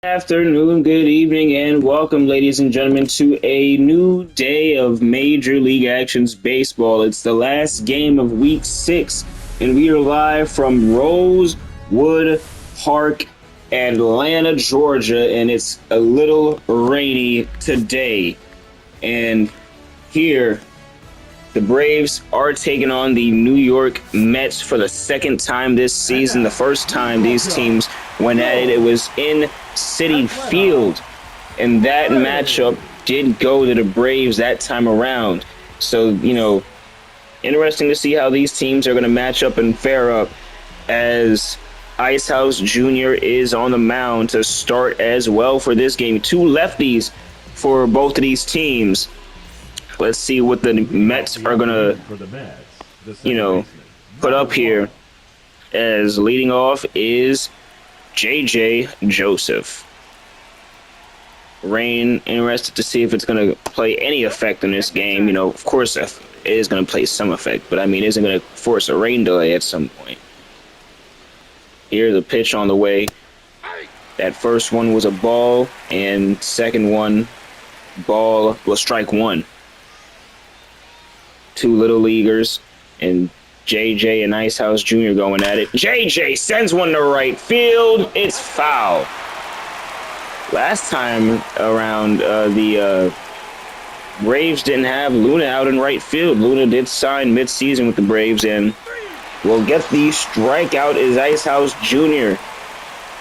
Afternoon, good evening, and welcome, ladies and gentlemen, to a new day of Major League Actions Baseball. It's the last game of Week 6, and we are live from Rosewood Park, Atlanta, Georgia, and it's a little rainy today. And here, the Braves are taking on the New York Mets for the second time this season. The first time these teams went at it, it was in Citi Field, and that matchup did go to the Braves that time around. So, interesting to see how these teams are going to match up and fare up as Icehouse Jr. is on the mound to start as well for this game. Two lefties for both of these teams. Let's see what the Mets are going to, put up here. As leading off is J.J. Joseph. Rain, interested to see if it's going to play any effect in this game. Of course it is going to play some effect, but isn't going to force a rain delay at some point. Here's a pitch on the way. That first one was a ball, and second one, ball was strike one. Two little leaguers, and JJ and Icehouse Jr. going at it. JJ sends one to right field. It's foul. Last time around, the Braves didn't have Luna out in right field. Luna did sign midseason with the Braves, and will get the strikeout is Icehouse Jr.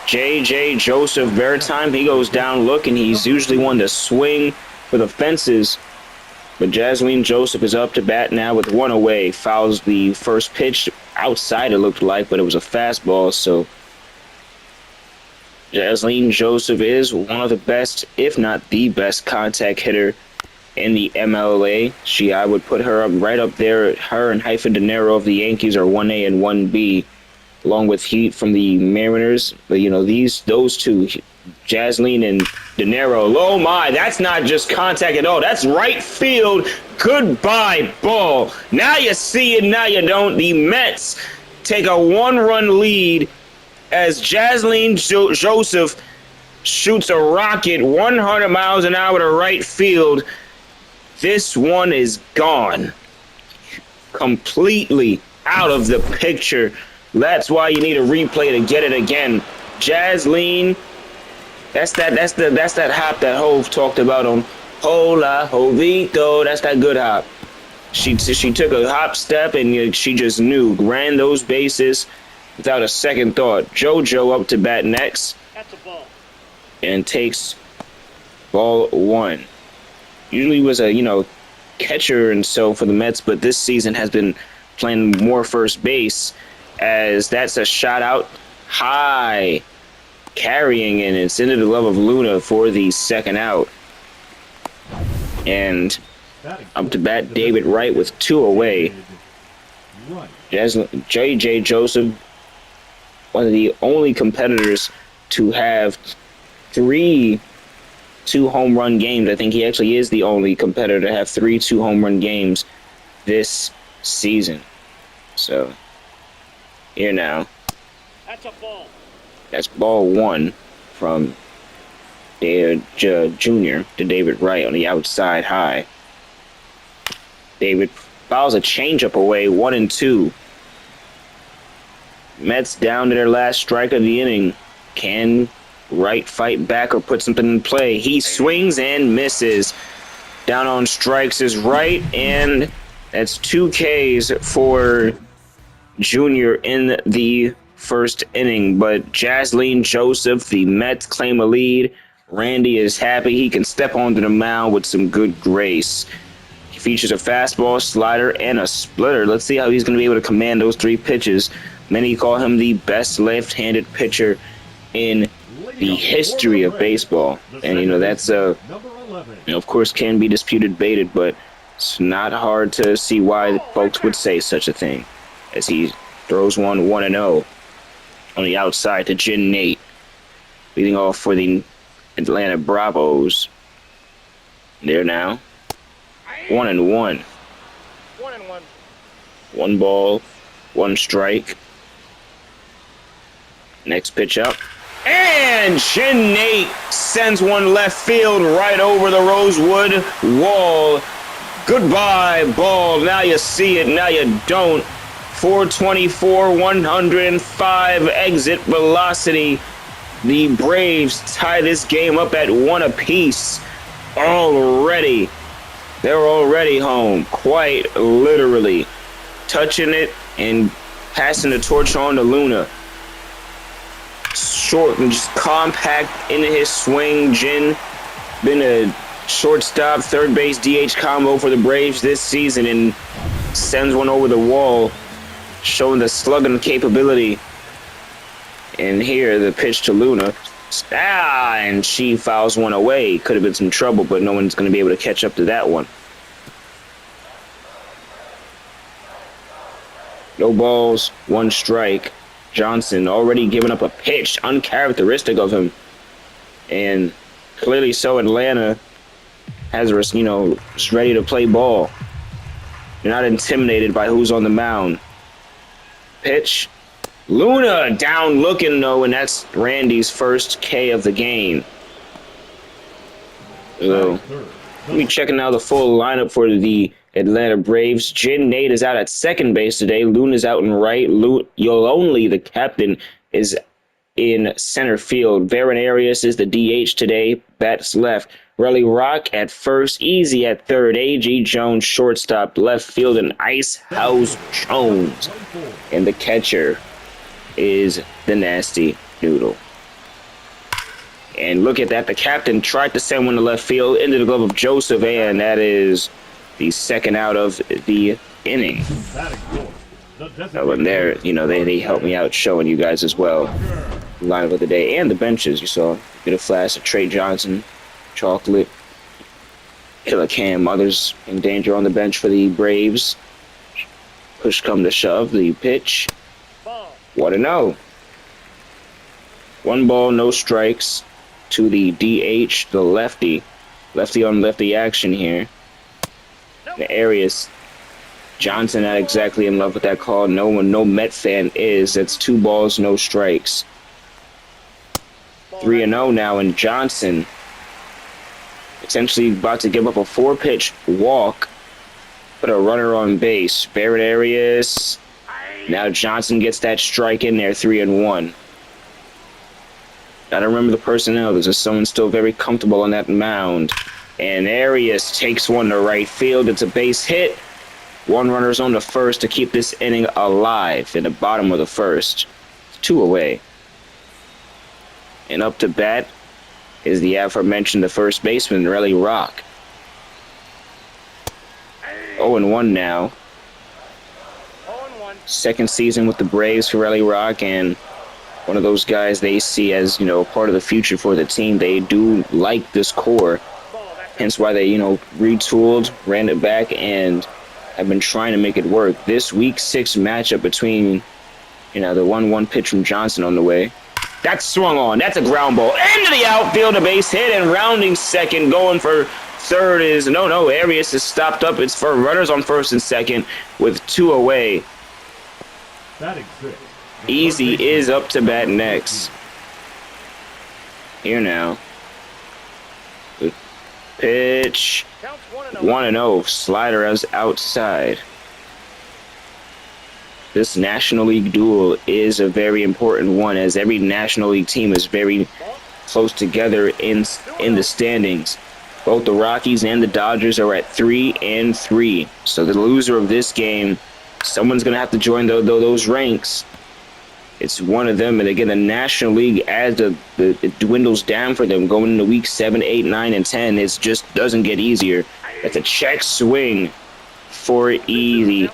JJ Joseph, every time he goes down looking, he's usually one to swing for the fences. But Jasleen Joseph is up to bat now with one away. Fouls the first pitch outside, it looked like, but it was a fastball. So Jasleen Joseph is one of the best, if not the best, contact hitter in the MLA. I would put her up right up there. Her and Hyphen De Niro of the Yankees are 1A and 1B, along with Heat from the Mariners. But, those two, Jasleen and De Niro. Oh my, that's not just contact at all. That's right field. Goodbye, ball. Now you see it, now you don't. The Mets take a one-run lead as Jasleen Joseph shoots a rocket 100 miles an hour to right field. This one is gone. Completely out of the picture. That's why you need a replay to get it again. Jasleen, that's that hop that Hove talked about on Hola Jovito. That's that good hop. She took a hop step and she just ran those bases without a second thought. JoJo up to bat next. That's a ball. And takes ball one. Usually was a catcher and so for the Mets, but this season has been playing more first base, as that's a shot out high, carrying, and it's into the glove of Luna for the second out. And up to bat David Wright with two away. J.J. Joseph, one of the only competitors to have two home run games. I think he actually is the only competitor to have 3 2-home run games this season. So here now. That's a ball. That's ball one from Jr. to David Wright on the outside high. David fouls a changeup away, 1-2. Mets down to their last strike of the inning. Can Wright fight back or put something in play? He swings and misses. Down on strikes is Wright, and that's 2 Ks for Jr. in the first inning. But Jasleen Joseph, the Mets claim a lead. Randy is happy. He can step onto the mound with some good grace. He features a fastball, slider, and a splitter. Let's see how he's going to be able to command those 3 pitches. Many call him the best left-handed pitcher in the history of baseball. And, that's, of course, can be disputed, debated, but it's not hard to see why folks would say such a thing, as he throws one 1-0 on the outside to Jin Nate, leading off for the Atlanta Bravos. There now. 1-1. 1-1. 1 ball, 1 strike. Next pitch up. And Chin Nate sends one left field right over the Rosewood wall. Goodbye, ball. Now you see it, now you don't. 424, 105 exit velocity. The Braves tie this game up at 1 apiece already. They're already home, quite literally. Touching it and passing the torch on to Luna. Short and just compact into his swing. Jin been a shortstop, third base DH combo for the Braves this season and sends one over the wall, showing the slugging capability. And here, the pitch to Luna. And she fouls one away. Could have been some trouble, but no one's going to be able to catch up to that one. No balls, 1 strike. Johnson already giving up a pitch, uncharacteristic of him. And clearly so, Atlanta has, is ready to play ball. You're not intimidated by who's on the mound. Pitch. Luna down looking though, and that's Randy's first K of the game. So, let me check now the full lineup for the Atlanta Braves. Jin Nate is out at second base today. Luna's out in right. Yolonely, the captain, is in center field. Varon Arias is the DH today. Bats left. Relly Rock at first. Easy at third. A.G. Jones shortstop. Left field and Ice House Jones. And the catcher is the Nasty Noodle. And look at that. The captain tried to send one to left field into the glove of Joseph, and that is the second out of the inning. So in there, they helped me out showing you guys as well. The lineup of the day and the benches. You saw get a flash of Trey Johnson, Chocolate, Killer Cam, others in danger on the bench for the Braves. Push come to shove, the pitch. 1-0. 1 ball, no strikes to the DH, the lefty. Lefty on lefty action here. The Arias. Johnson not exactly in love with that call. No Met fan is. That's 2 balls, no strikes. 3-0 now, and Johnson essentially about to give up a 4-pitch walk. Put a runner on base. Barrett Arias. Now Johnson gets that strike in there, 3-1. Gotta remember the personnel. There's just someone still very comfortable on that mound. And Arias takes one to right field. It's a base hit. 1 runner's on the first to keep this inning alive in the bottom of the first. 2 away. And up to bat is the aforementioned the first baseman, Relly Rock. 0-1 now. Second season with the Braves for Relly Rock, and one of those guys they see as, part of the future for the team. They do like this core, hence why they, retooled, ran it back, and have been trying to make it work. This week 6 matchup between, the 1-1 pitch from Johnson on the way. That's swung on. That's a ground ball into the outfield, a base hit, and rounding second, going for third is no. Arias is stopped up. It's for runners on first and second with 2 away. Easy is up to bat next. Here now. Good pitch. 1-0. Slider is outside. This National League duel is a very important one, as every National League team is very close together in the standings. Both the Rockies and the Dodgers are at 3-3. So the loser of this game, someone's going to have to join those ranks. It's one of them. And again, the National League, as it dwindles down for them, going into week 7, 8, 9, and 10, it just doesn't get easier. It's a check swing for Easy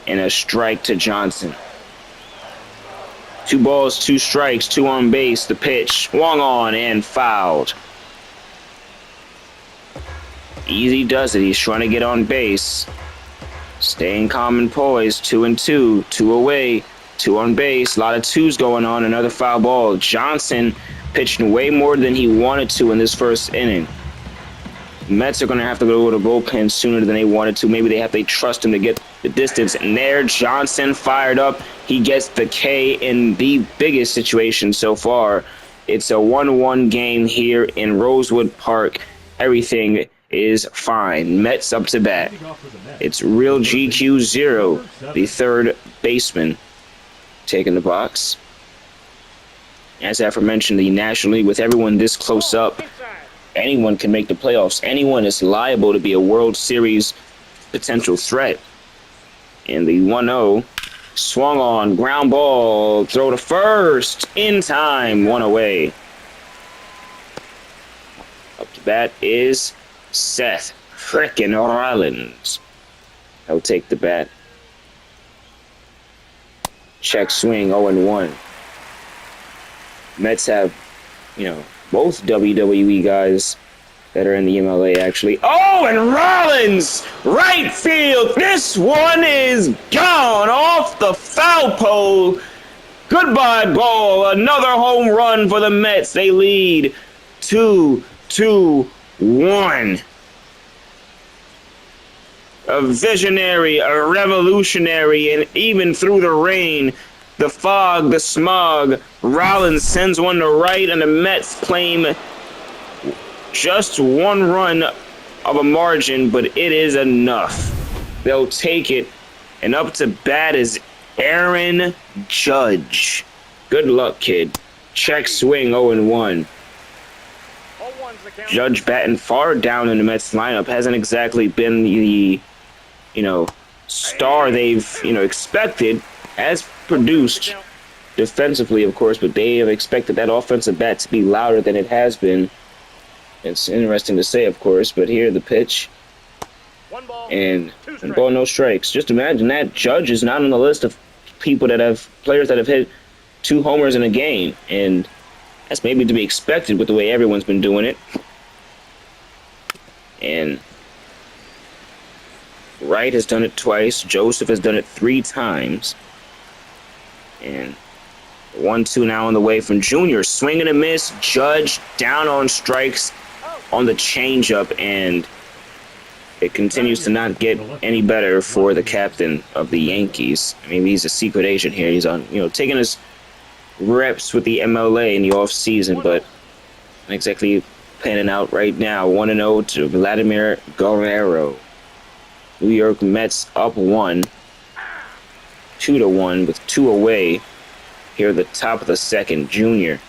and a strike to Johnson. 2 balls, 2 strikes, 2 on base. The pitch swung on and fouled. Easy does it. He's trying to get on base. Staying calm and poised. 2-2. 2 away. 2 on base. A lot of 2s going on. Another foul ball. Johnson pitching way more than he wanted to in this first inning. Mets are going to have to go to the bullpen sooner than they wanted to. Maybe they trust him to get the distance. And there, Johnson fired up. He gets the K in the biggest situation so far It's a 1-1 game here in Rosewood Park. Everything is fine. Mets up to bat. It's Real GQ0, the third baseman, taking the box. As aforementioned, the National League, with everyone this close up, anyone can make the playoffs. Anyone is liable to be a World Series potential threat. And the 1-0 swung on, ground ball, throw to first, in time, one away. Up to bat is Seth frickin' Rollins. He'll take the bat. Check swing, 0-1. Mets have, both WWE guys that are in the MLA, actually. Oh, and Rollins! Right field! This one is gone off the foul pole. Goodbye, ball. Another home run for the Mets. They lead 2-1. A visionary, a revolutionary, and even through the rain, the fog, the smog, Rollins sends one to right, and the Mets claim just one run of a margin, but it is enough. They'll take it, and up to bat is Aaron Judge. Good luck, kid. Check swing, 0-1. Judge batting far down in the Mets lineup hasn't exactly been the, star they've, expected. Has produced defensively, of course, but they have expected that offensive bat to be louder than it has been. It's interesting to say, of course, but here the pitch. And ball, no strikes. Just imagine that Judge is not on the list of players that have hit 2 homers in a game. And that's maybe to be expected with the way everyone's been doing it. And Wright has done it twice. Joseph has done it 3 times. And 1-2 now on the way from Junior. Swing and a miss. Judge down on strikes on the changeup, and it continues to not get any better for the captain of the Yankees. I mean, he's a secret agent here. He's on, taking his reps with the MLA in the offseason, but not exactly panning out right now. 1-0 to Vladimir Guerrero. New York Mets up 1. 2-1 with 2 away. Here at the top of the second, Junior.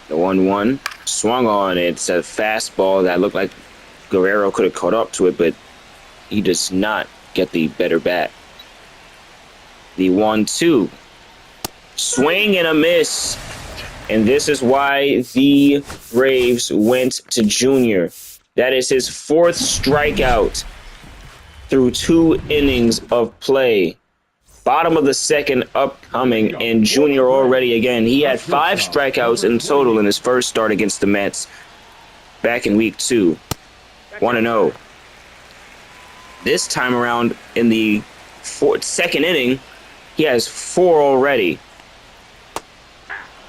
The 1-1 swung on. It's a fastball that looked like Guerrero could have caught up to it, but he does not get the better bat. The 1-2 swing and a miss. And this is why the Braves went to Junior. That is his 4th strikeout through 2 innings of play. Bottom of the second upcoming, and Junior already again. He had 5 strikeouts in total in his first start against the Mets back in week 2. 1-0. This time around in the second inning, he has 4 already.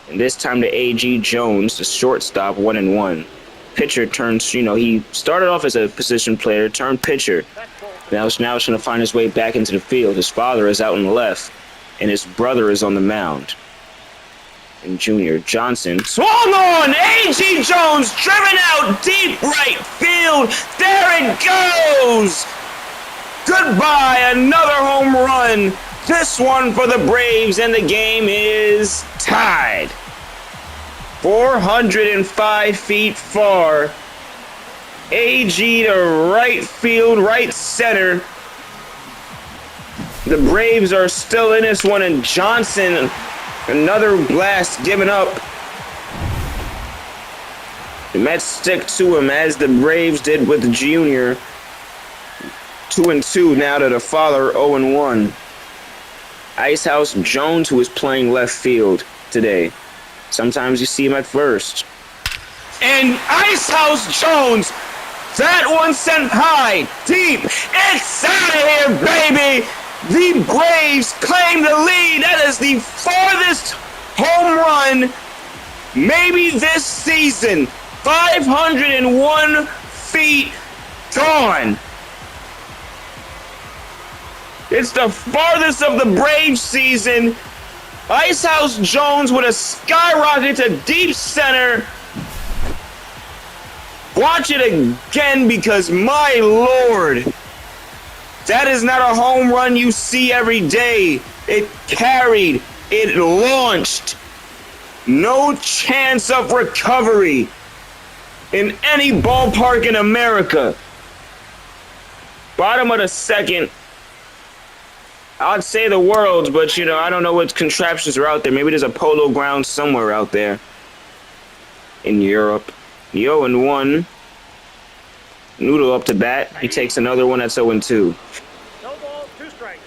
And this time to A.G. Jones, the shortstop, 1-1. Pitcher turns, he started off as a position player, turned pitcher. Now he's going to find his way back into the field. His father is out on the left, and his brother is on the mound. And Junior Johnson swung on! A.G. Jones driven out deep right field. There it goes! Goodbye, another home run. This one for the Braves, and the game is tied. 405 feet far. AG to right field, right center. The Braves are still in this one, and Johnson, another blast given up. The Mets stick to him as the Braves did with the Junior. 2-2 now to the father, 0-1. Icehouse Jones, who is playing left field today. Sometimes you see him at first. And Icehouse Jones, that one sent high, deep. It's out of here, baby. The Braves claim the lead. That is the farthest home run maybe this season. 501 feet gone. It's the farthest of the Braves season. Icehouse Jones with a skyrocket to deep center. Watch it again because, my Lord, that is not a home run you see every day. It carried. It launched. No chance of recovery in any ballpark in America. Bottom of the second. I'd say the world, but, you know, I don't know what contraptions are out there. Maybe there's a polo ground somewhere out there in Europe. 0-1. Noodle up to bat. He takes another one. That's 0-2. No ball, 2 strikes.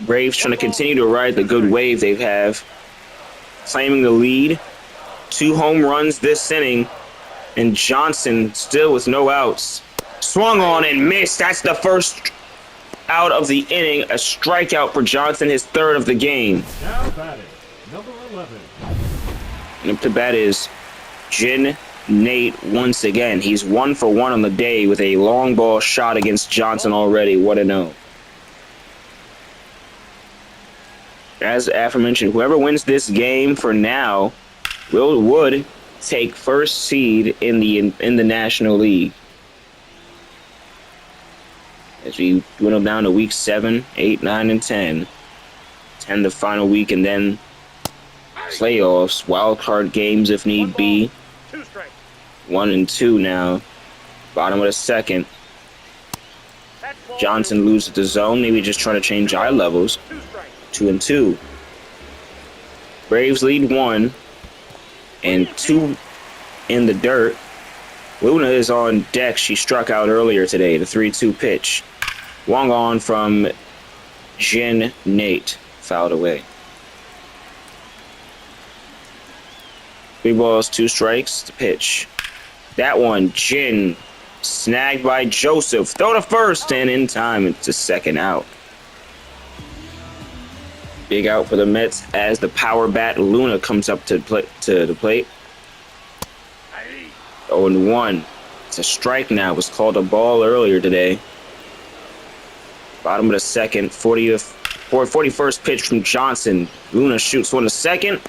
Braves trying to continue to ride the good wave they have. Claiming the lead. 2 home runs this inning. And Johnson still with no outs. Swung on and missed. That's the first out of the inning. A strikeout for Johnson, his 3rd of the game. Now batting, number 11. And up to bat is Jin Nate once again. He's 1 for 1 on the day with a long ball shot against Johnson already. What a no. As aforementioned, whoever wins this game for now would take first seed in the National League. As we dwindle down to week 7, 8, 9, and 10. 10 the final week, and then playoffs, wild card games if need be. 2 strikes. 1 and 2 now. Bottom of the second. Johnson loses the zone. Maybe just trying to change eye levels. 2 strikes. 2 and 2. Braves lead 1 and 2 in the dirt. Luna is on deck. She struck out earlier today. The 3-2 pitch. Swung on from Jin Nate. Fouled away. 3 balls, 2 strikes. The pitch. That one, Jin, snagged by Joseph. Throw to first, and in time, it's a second out. Big out for the Mets as the power bat Luna comes up to the plate. 0-1. It's a strike now. It was called a ball earlier today. Bottom of the second, 41st pitch from Johnson. Luna shoots one to second,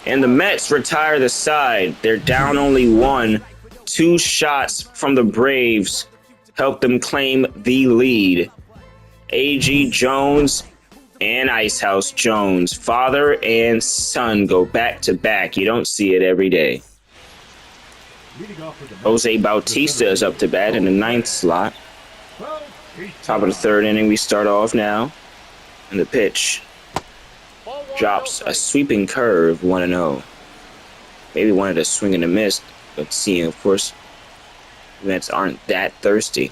and the Mets retire the side. They're down only 1. 2 shots from the Braves help them claim the lead. A.G. Jones and Icehouse Jones, father and son, go back to back. You don't see it every day. Jose Bautista is up to bat in the 9th slot. Top of the 3rd inning, we start off now. And the pitch drops a sweeping curve, 1-0. Maybe wanted a swing and a miss, but seeing, of course, the Mets aren't that thirsty.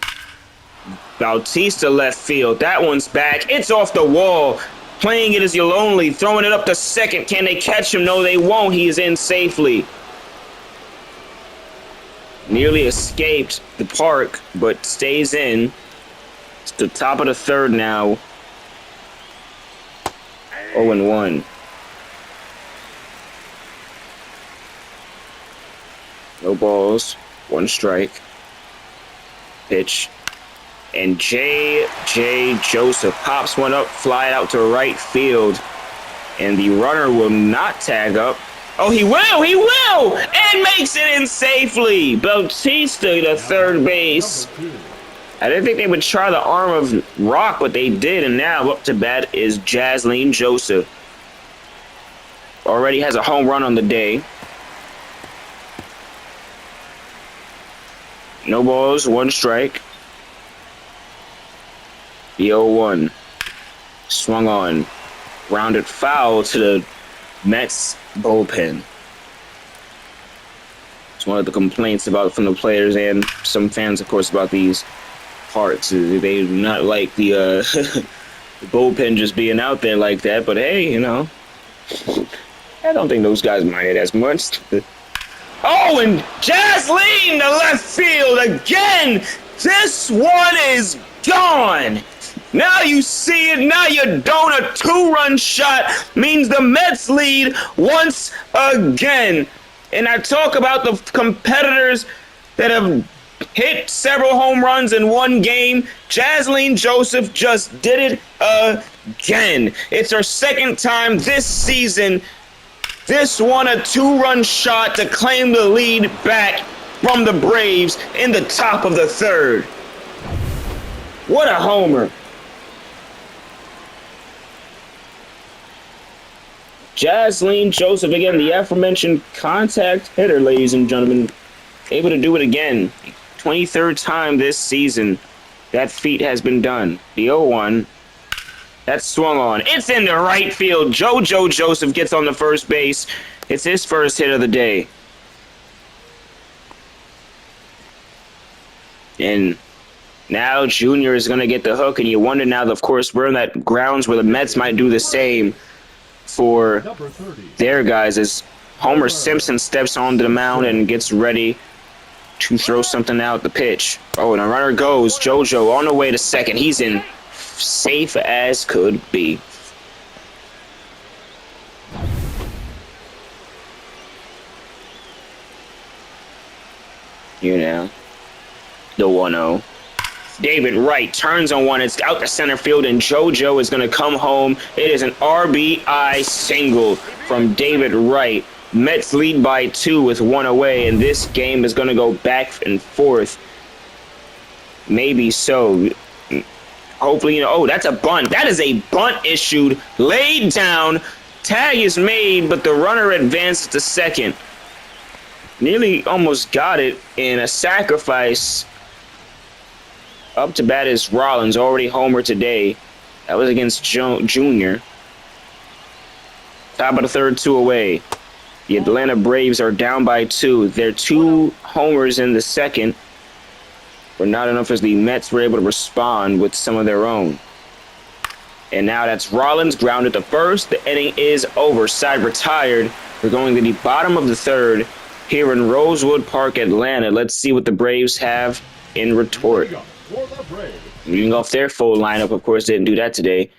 Bautista left field. That one's back. It's off the wall. Playing it as you're lonely. Throwing it up to second. Can they catch him? No, they won't. He is in safely. Nearly escaped the park, but stays in. It's the top of the 3rd now. 0-1. No balls. 1 strike. Pitch. And J.J. Joseph pops one up, fly out to right field. And the runner will not tag up. Oh, he will! And makes it in safely. Bautista to 3rd base. I didn't think they would try the arm of Rock, but they did. And now up to bat is Jasleen Joseph. Already has a home run on the day. No balls, 1 strike. The 0-1. Swung on. Rounded foul to the Mets bullpen. It's one of the complaints from the players and some fans, of course, about these parts. They do not like the the bullpen just being out there like that. But hey, you know, I don't think those guys mind it as much. Oh, and Jasleen to left field again. This one is gone. Now you see it. Now you don't. A 2-run shot means the Mets lead once again. And I talk about the competitors that have hit several home runs in one game. Jasleen Joseph just did it again. It's her second time this season. This one, a 2-run shot to claim the lead back from the Braves in the top of the third. What a homer. Jasleen Joseph, again, the aforementioned contact hitter, ladies and gentlemen, able to do it again. 23rd time this season that feat has been done. The 0-1, that's swung on. It's in the right field. JoJo Joseph gets on the first base. It's his first hit of the day. And now Junior is going to get the hook, and you wonder now, of course, we're in that grounds where the Mets might do the same for their guys as Homer Simpson steps onto the mound and gets ready to throw something out the pitch. Oh, and a runner goes. JoJo on the way to second. He's in safe as could be. You know, the 1-0. David Wright turns on one. It's out to center field, and JoJo is going to come home. It is an RBI single from David Wright. Mets lead by 2 with 1 away, and this game is going to go back and forth. Maybe so. Hopefully, oh, that's a bunt. That is a bunt issued, laid down. Tag is made, but the runner advances to second. Nearly almost got it in a sacrifice. Up to bat is Rollins, already homer today. That was against Junior. Top of the third, 2 away. The Atlanta Braves are down by 2. They're 2 homers in the second, but not enough as the Mets were able to respond with some of their own. And now that's Rollins grounded to first. The inning is over. Side retired. We're going to the bottom of the third here in Rosewood Park, Atlanta. Let's see what the Braves have in retort. Reading off their full lineup, of course, didn't do that today.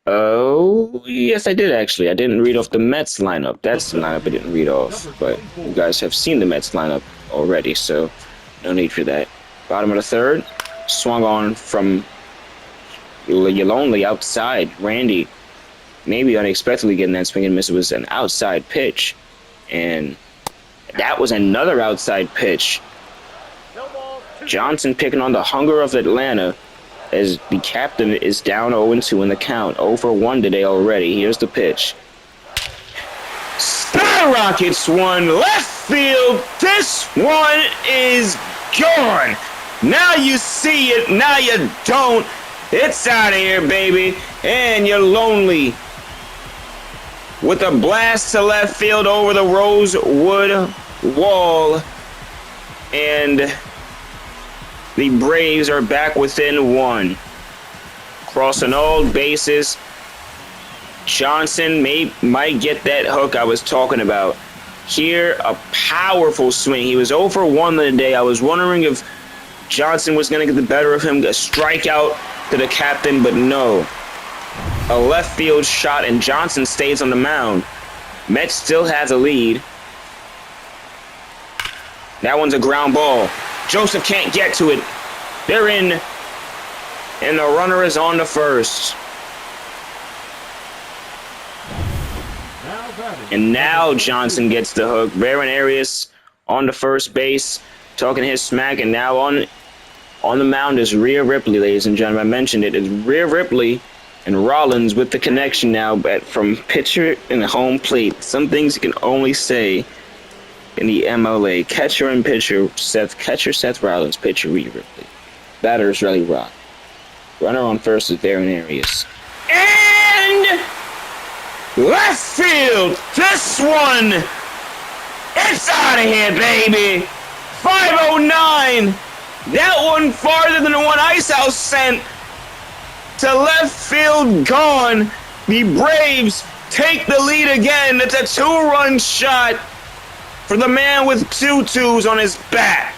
Oh, yes, I did, actually. I didn't read off the Mets lineup. That's the lineup I didn't read off. But you guys have seen the Mets lineup already, so no need for that. Bottom of the third. Swung on from Lonely outside. Randy, maybe unexpectedly getting that swing and miss. It was an outside pitch. And that was another outside pitch. Johnson picking on the hunger of Atlanta as the captain is down 0-2 in the count. 0-for-1 today already. Here's the pitch. Skyrockets one left field. This one is gone. Now you see it. Now you don't. It's out of here, baby. And you're lonely. With a blast to left field over the Rosewood wall. And the Braves are back within 1. Crossing all bases. Johnson might get that hook I was talking about. Here, a powerful swing. He was 0-for-1 today. I was wondering if Johnson was going to get the better of him. A strikeout to the captain, but no. A left field shot, and Johnson stays on the mound. Mets still have the lead. That one's a ground ball. Joseph can't get to it. They're in, and the runner is on the first. And now Johnson gets the hook. Baron Arias on the first base, talking his smack, and now on the mound is Rhea Ripley, ladies and gentlemen. I mentioned it. It's Rhea Ripley and Rollins with the connection now from pitcher and home plate. Some things you can only say in the MLA. Catcher and pitcher, Seth Rollins, pitcher Rhea Ripley. Batter is Relly Rock. Runner on first is Baron Arias. And left field, this one, it's out of here, baby. 509. That one farther than the one Ice House sent to left field, gone. The Braves take the lead again. It's a 2-run shot for the man with 2 twos on his back.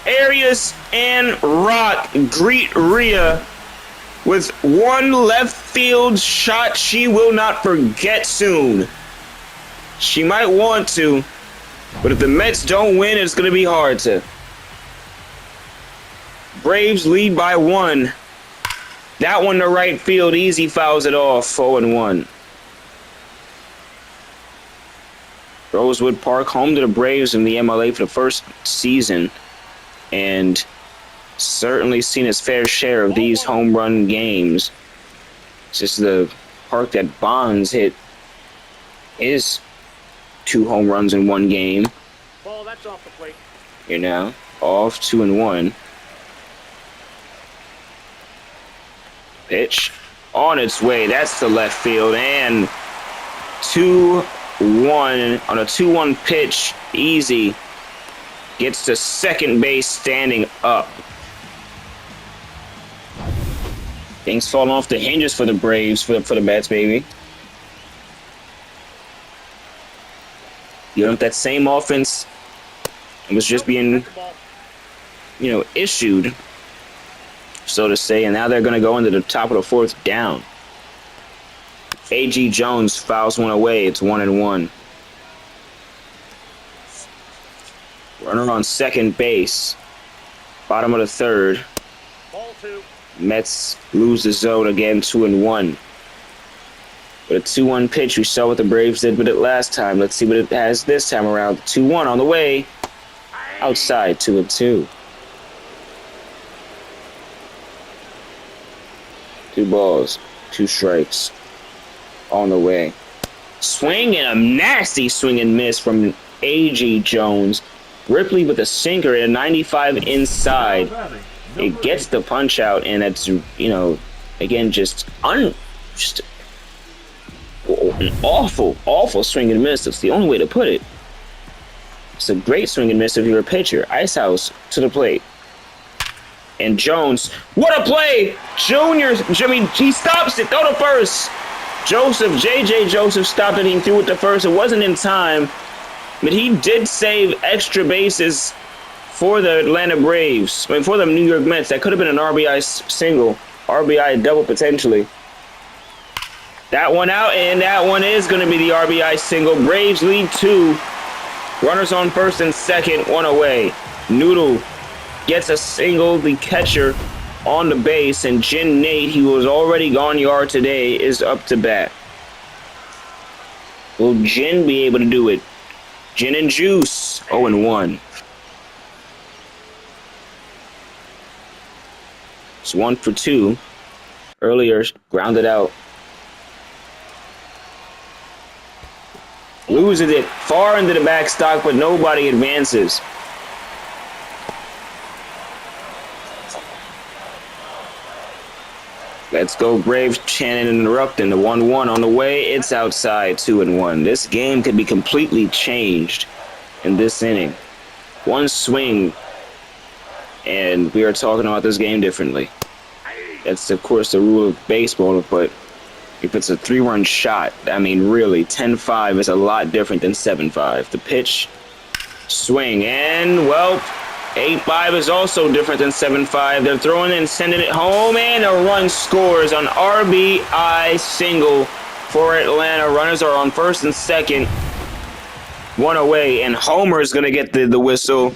Arias and Rock greet Rhea with one left field shot she will not forget soon. She might want to, But if the Mets don't win, it's going to be hard to. Braves lead by 1. That one to right field, easy, fouls it off, 0-1. Rosewood Park, home to the Braves in the MLA for the first season, and certainly seen his fair share of these home run games. It's just the park that Bonds hit his 2 home runs in 1 game. Ball, that's off the plate. Here now, off 2-1. Pitch on its way. That's the left field, and 2-1 on a 2-1 pitch. Easy gets to second base standing up. Things falling off the hinges for the Braves, for the Mets, baby. You know, if that same offense was just being, issued, so to say, and now they're going to go into the top of the 4th down. A.G. Jones fouls one away. It's 1-1. Runner on second base. Bottom of the 3rd. Ball 2. Mets lose the zone again, 2-1. With a 2-1 pitch, we saw what the Braves did with it last time. Let's see what it has this time around. 2-1 on the way. Outside, 2-2. 2 balls, 2 strikes. On the way. Swing and a nasty swing and miss from A.G. Jones. Ripley with a sinker at a 95 inside. It gets the punch out, and it's, again, just an awful swing and miss. That's the only way to put it. It's a great swing and miss if you're a pitcher. Icehouse to the plate. And Jones, what a play! He stops it, throw to first. J.J. Joseph stopped it, he threw it to first. It wasn't in time, but he did save extra bases for the Atlanta Braves. For the New York Mets. That could have been an RBI single, RBI double potentially. That one out, and that one is going to be the RBI single. Braves lead 2. Runners on first and second, 1 away. Noodle gets a single. The catcher on the base, and Jin Nate, he was already gone yard today, is up to bat. Will Jin be able to do it? Gin and Juice, 0-1. It's 1 for 2. Earlier, grounded out. Loses it far into the backstop, but nobody advances. Let's go Braves, Shannon interrupting. The 1-1 on the way. It's outside, 2-1. This game could be completely changed in this inning. One swing, and we are talking about this game differently. That's, of course, the rule of baseball, but if it's a 3-run shot, I mean, really, 10-5 is a lot different than 7-5. The pitch, swing, and, well, 8-5 is also different than 7-5. They're throwing it and sending it home, and a run scores on RBI single for Atlanta. Runners are on first and second, 1 away, and Homer is going to get the whistle.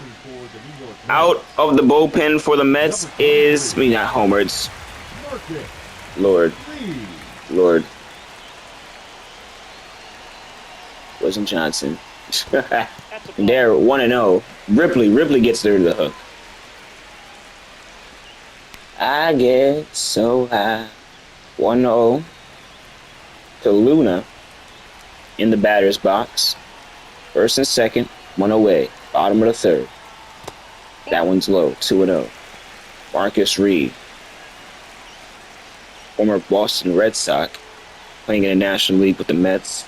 Out of the bullpen for the Mets is, not Homer, it's Lord. Wasn't Johnson. They're 1-0. Ripley gets there to the hook. I get so high. 1-0 to Luna in the batter's box. First and second, 1 away. Bottom of the 3rd. That one's low, 2-0. Marcus Reed, former Boston Red Sox, playing in the National League with the Mets.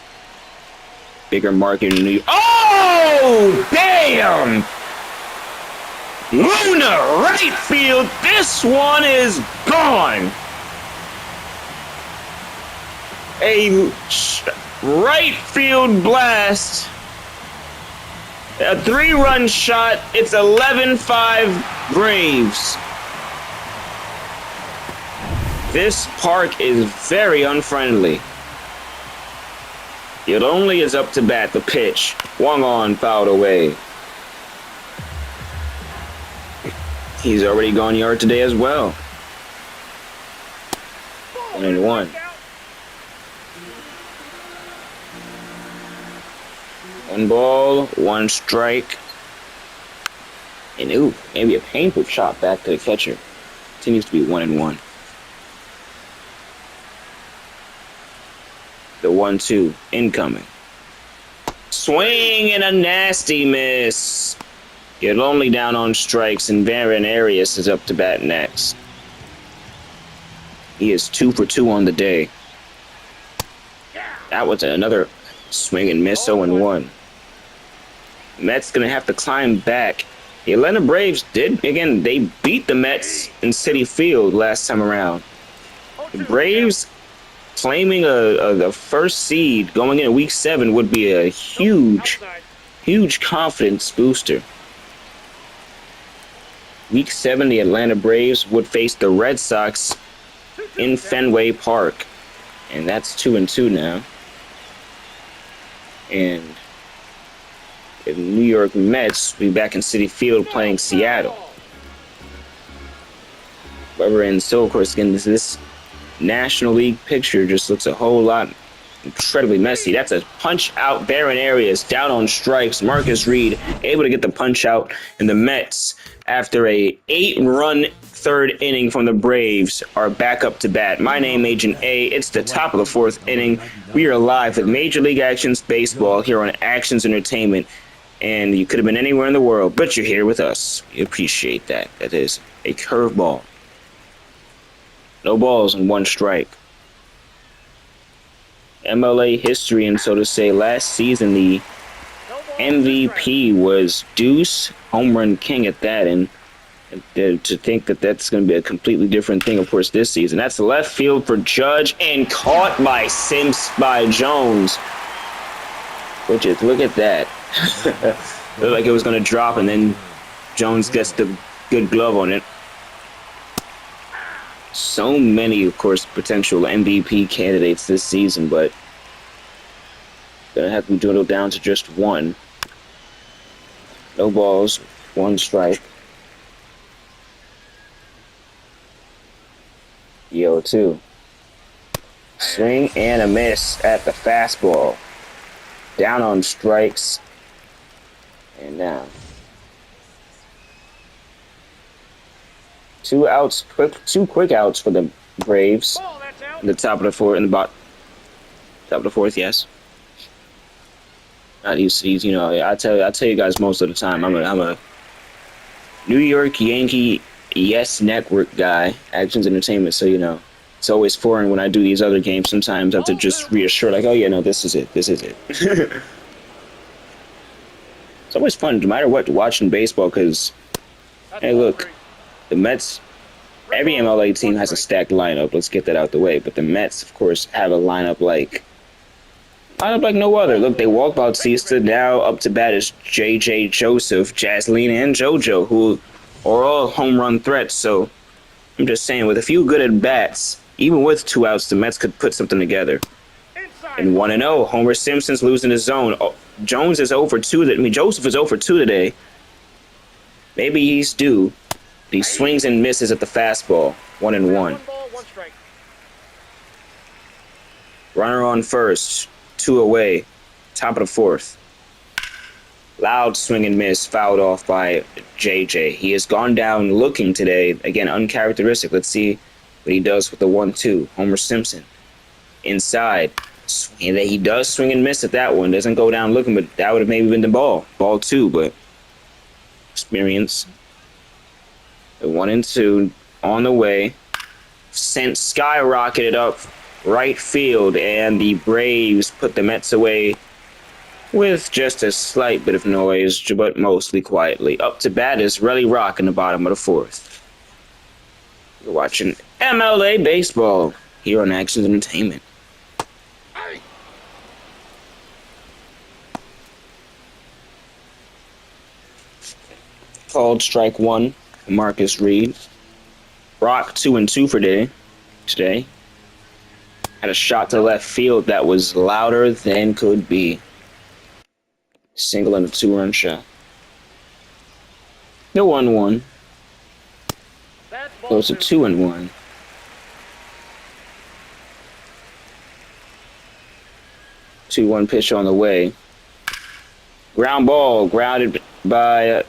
Bigger market in New York. Oh, bam! Luna, right field. This one is gone. A right field blast. A 3-run shot. It's 11-5 Braves. This park is very unfriendly. It only is up to bat. The pitch. Swung on, fouled away. He's already gone yard today as well. 1-1. 1 ball, 1 strike. And ooh, maybe a painful shot back to the catcher. Continues to be 1-1. The 1-2 incoming. Swing and a nasty miss. Get only down on strikes, and Baron Arias is up to bat next. He is 2 for 2 on the day. That was another swing and miss, 0-1. Mets gonna have to climb back. The Atlanta Braves they beat the Mets in Citi Field last time around. The Braves claiming a first seed going into Week 7 would be a huge confidence booster. Week 7, the Atlanta Braves would face the Red Sox in Fenway Park. And that's 2-2 now. And the New York Mets will be back in Citi Field playing Seattle. And so, of course, again, this National League picture just looks a whole lot incredibly messy. That's a punch out. Baron Arias down on strikes. Marcus Reed able to get the punch out. And the Mets, after a 8-run third inning from the Braves, are back up to bat. My name, Agent A. It's the top of the 4th inning. We are live with Major League Actions Baseball here on Actions Entertainment. And you could have been anywhere in the world, but you're here with us. We appreciate that. That is a curveball. No balls and 1 strike. MLA history, and so to say, last season the MVP was Deuce, home run king at that, and to think that that's going to be a completely different thing, of course, this season. That's the left field for Judge, and caught by Jones. Look at that. Looked like it was going to drop, and then Jones gets the good glove on it. So many, of course, potential MVP candidates this season, but gonna have to dwindle down to just 1. No balls, 1 strike. 0-2. Swing and a miss at the fastball. Down on strikes. And down. 2 outs, quick outs for the Braves. In the top of the 4th, in the top of the 4th, yes. Not used to these, I tell you guys most of the time, I'm a New York Yankee Yes Network guy, Actions Entertainment. So it's always foreign when I do these other games. Sometimes I have to just reassure, like, oh yeah, no, this is it. It's always fun, no matter what, watching baseball, because hey, look. The Mets, every MLA team has a stacked lineup. Let's get that out the way. But the Mets, of course, have a lineup like no other. Look, they walk Bautista. Now up to bat is J.J. Joseph, Jaslene, and JoJo, who are all home run threats. So I'm just saying, with a few good at-bats, even with 2 outs, the Mets could put something together. And 1-0, Homer Simpson's losing his zone. Oh, Jones is 0 for 2. Joseph is 0 for 2 today. Maybe he's due. He swings and misses at the fastball. 1-1. Runner on first. 2 away. Top of the 4th. Loud swing and miss. Fouled off by JJ. He has gone down looking today. Again, uncharacteristic. Let's see what he does with the 1-2. Homer Simpson. Inside. And he does swing and miss at that one. Doesn't go down looking, but that would have maybe been the ball. Ball 2, but experience. 1-2 on the way, sent skyrocketed up right field, and the Braves put the Mets away with just a slight bit of noise, but mostly quietly. Up to bat is Relly Rock in the bottom of the 4th. You're watching MLA Baseball here on Actions Entertainment. Called strike 1. Marcus Reed. Rock 2-2 for today. Had a shot to left field that was louder than could be. Single and a 2-run shot. The 1-1. That's ball Goes to 2. 2-1. 2-1 pitch on the way. Ground ball, grounded by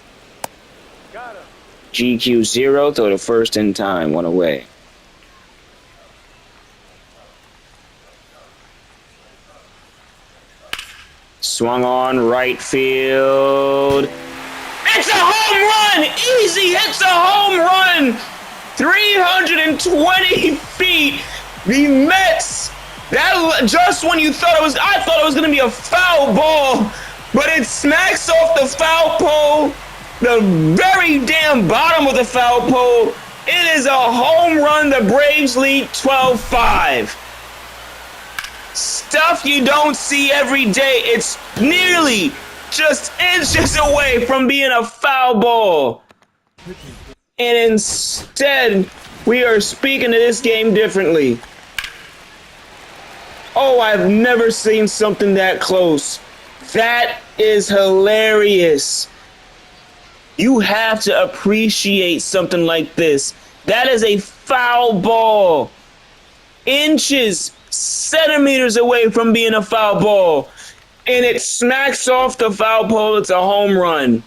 Got him. GQ0. Throw to first in time, 1 away. Swung on right field. It's a home run! Easy hits a home run! 320 feet. The Mets. That just when you thought I thought it was going to be a foul ball, but it smacks off the foul pole, the very damn bottom of the foul pole. It is a home run. The Braves lead 12-5. Stuff you don't see every day. It's nearly just inches away from being a foul ball. And instead, we are speaking to this game differently. Oh, I've never seen something that close. That is hilarious. You have to appreciate something like this. That is a foul ball. Inches, centimeters away from being a foul ball. And it smacks off the foul pole. It's a home run.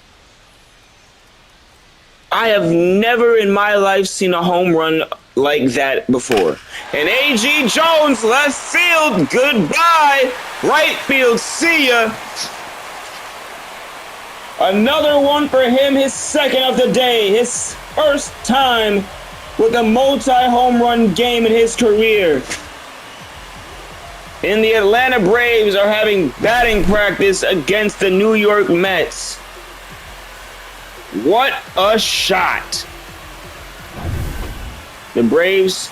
I have never in my life seen a home run like that before. And A.G. Jones, left field, goodbye. Right field, see ya. Another one for him, his second of the day. His first time with a multi-home run game in his career. And the Atlanta Braves are having batting practice against the New York Mets. What a shot. The Braves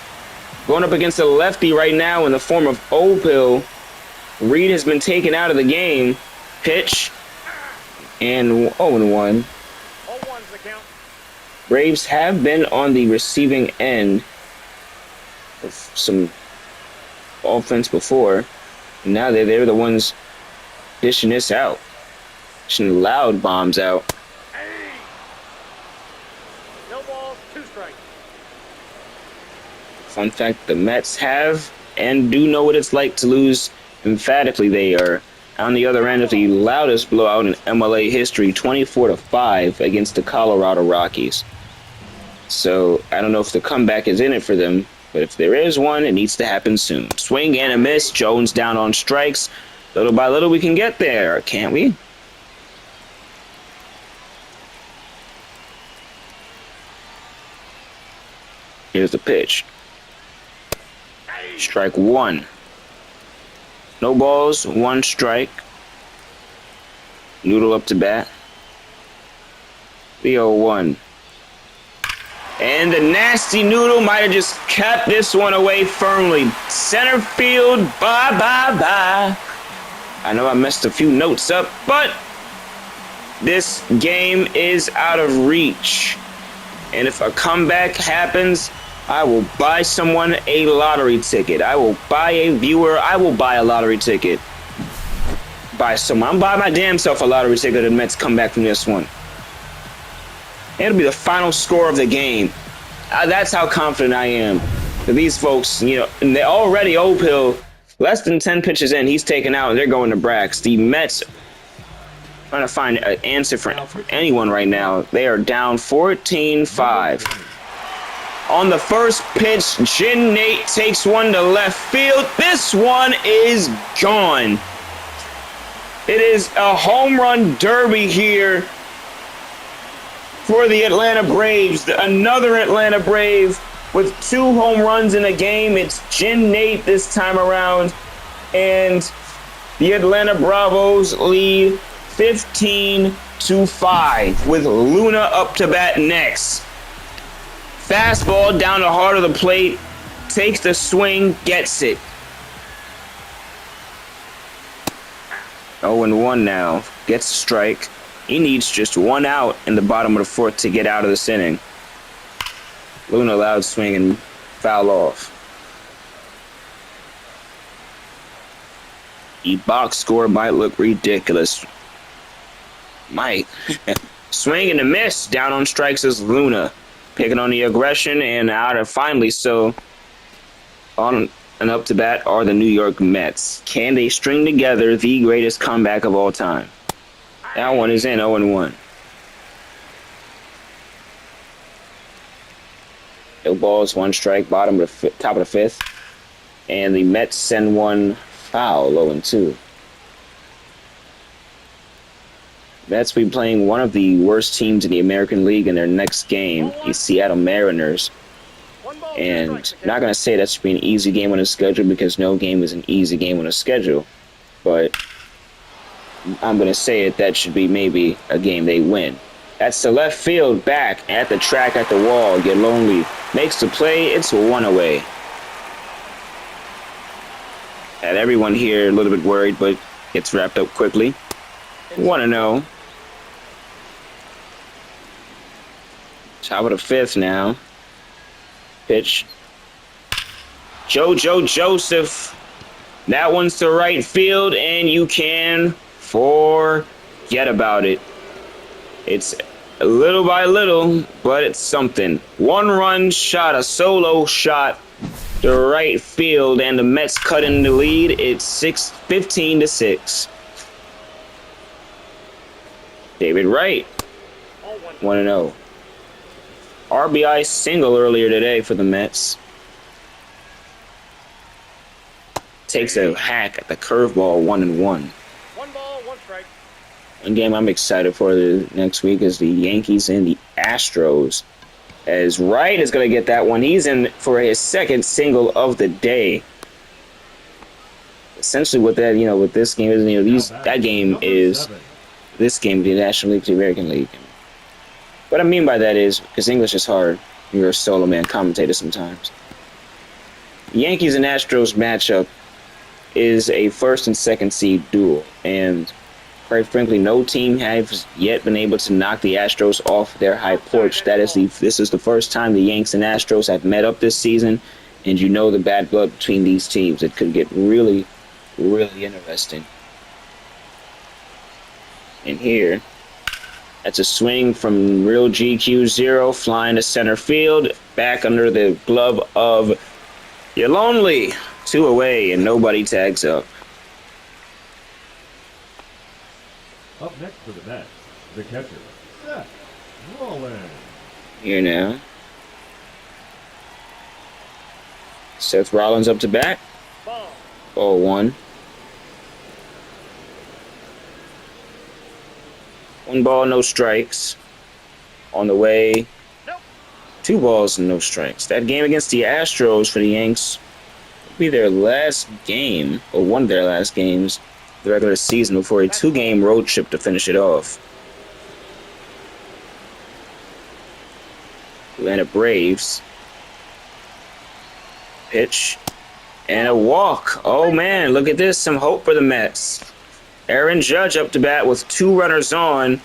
going up against a lefty right now in the form of Opil. Reed has been taken out of the game. Pitch. And 0-1. 0-1's the count. Braves have been on the receiving end of some offense before. And now they're the ones dishing this out. Dishing loud bombs out. Hey! No balls, 2 strikes. Fun fact, the Mets have and do know what it's like to lose emphatically. They are on the other end of the loudest blowout in MLA history, 24-5 against the Colorado Rockies. So I don't know if the comeback is in it for them, but if there is one, it needs to happen soon. Swing and a miss. Jones down on strikes. Little by little, we can get there, can't we? Here's the pitch. Strike 1. No balls, 1 strike. Noodle up to bat. 3-0-1. And the nasty Noodle might have just kept this one away firmly. Center field, bye. I know I messed a few notes up, but this game is out of reach. And if a comeback happens, I will buy someone a lottery ticket. I will buy a viewer. I will buy a lottery ticket. I'm buying my damn self a lottery ticket if the Mets come back from this one. It'll be the final score of the game. That's how confident I am. These folks, and they're already Opil. Less than 10 pitches in, he's taken out, and they're going to Brax. The Mets trying to find an answer for anyone right now. They are down 14-5. On the first pitch, Jin Nate takes one to left field. This one is gone. It is a home run derby here for the Atlanta Braves. Another Atlanta Brave with 2 home runs in a game. It's Jin Nate this time around. And the Atlanta Bravos lead 15-5 with Luna up to bat next. Fastball down the heart of the plate. Takes the swing, gets it. 0-1 now. Gets a strike. He needs just 1 out in the bottom of the 4th to get out of this inning. Luna loud swing and foul off. The box score might look ridiculous. Might. Swing and a miss. Down on strikes is Luna. Picking on the aggression and out of finally so on and up to bat are the New York Mets. Can they string together the greatest comeback of all time? That one is in 0-1. No balls, 1 strike, top of the 5th. And the Mets send one foul, 0-2. Mets will be playing one of the worst teams in the American League in their next game, the Seattle Mariners. And not going to say that should be an easy game on the schedule because no game is an easy game on the schedule. But I'm going to say that should be maybe a game they win. That's the left field back at the track at the wall. Get lonely. Makes the play. It's 1 away. Had everyone here a little bit worried, but gets wrapped up quickly. 1-0. Top of the 5th now. Pitch. JoJo Joseph. That one's to right field, and you can forget about it. It's little by little, but it's something. 1 run shot, a solo shot to right field, and the Mets cut in the lead. It's 15-6. David Wright, 1-0. RBI single earlier today for the Mets. Takes a hack at the curveball, 1-1. 1 ball, 1 strike. One game I'm excited for the next week is the Yankees and the Astros. As Wright is going to get that one. He's in for his 2nd single of the day. Essentially, what that with this game is, that game is this game, the National League, the American League. What I mean by that is, because English is hard, you're a solo man commentator sometimes. The Yankees and Astros matchup is a 1st and 2nd seed duel, and quite frankly, no team has yet been able to knock the Astros off their high porch. This is the first time the Yanks and Astros have met up this season, and you know the bad blood between these teams. It could get really, really interesting. And here, that's a swing from real GQ0, flying to center field, back under the glove of You're Lonely. 2 away, and nobody tags up. Up next for the Mets, the catcher, Seth Rollins. Here now. Seth Rollins up to bat. Ball. 0-1. 1 ball, no strikes. On the way. Nope. 2 balls and no strikes. That game against the Astros for the Yanks will be their last game, or one of their last games, the regular season, before a 2-game road trip to finish it off. Atlanta Braves. Pitch. And a walk. Oh, man, look at this. Some hope for the Mets. Aaron Judge up to bat with 2 runners on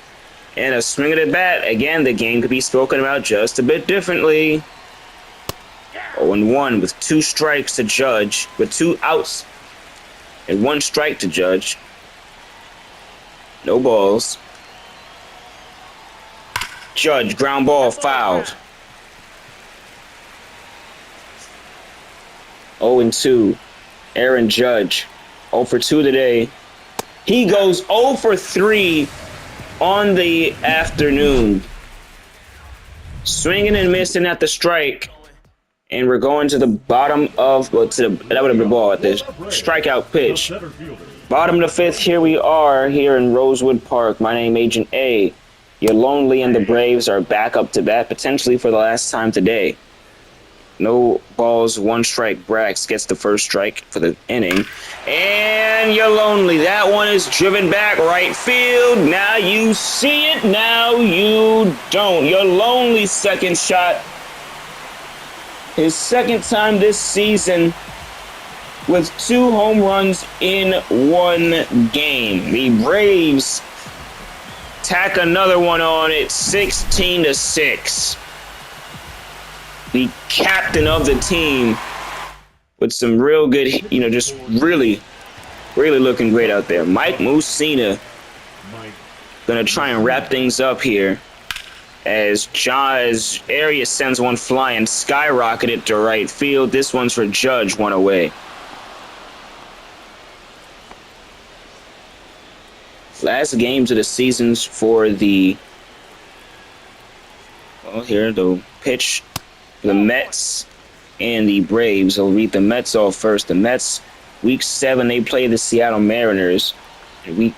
and a swing of the bat. Again, the game could be spoken about just a bit differently. 0-1 with 2 strikes to Judge, with 2 outs and 1 strike to Judge. No balls. Judge, ground ball, fouled. 0-2. Aaron Judge, 0 for 2 today. He goes 0 for 3 on the afternoon. Swinging and missing at the strike. And we're going to the bottom of, that would have been the ball at this strikeout pitch. Bottom of the 5th, here we are, here in Rosewood Park. My name, Agent A. You're Lonely, and the Braves are back up to bat, potentially for the last time today. No balls, 1 strike. Brax gets the first strike for the inning. And You're Lonely. That one is driven back right field. Now you see it. Now you don't. You're Lonely, second shot. His 2nd time this season with 2 home runs in 1 game. The Braves tack another one on it, 16-6. The captain of the team with some real good, just really Really looking great out there. Mike Mussina Mike. gonna try and wrap things up here as Arias sends one flying, skyrocketed to right field. This one's for Judge, one away. Last games of the seasons for the, well, here the pitch, the Mets and the Braves. I'll read the Mets off first. The Mets, week 7, they play the Seattle Mariners. In week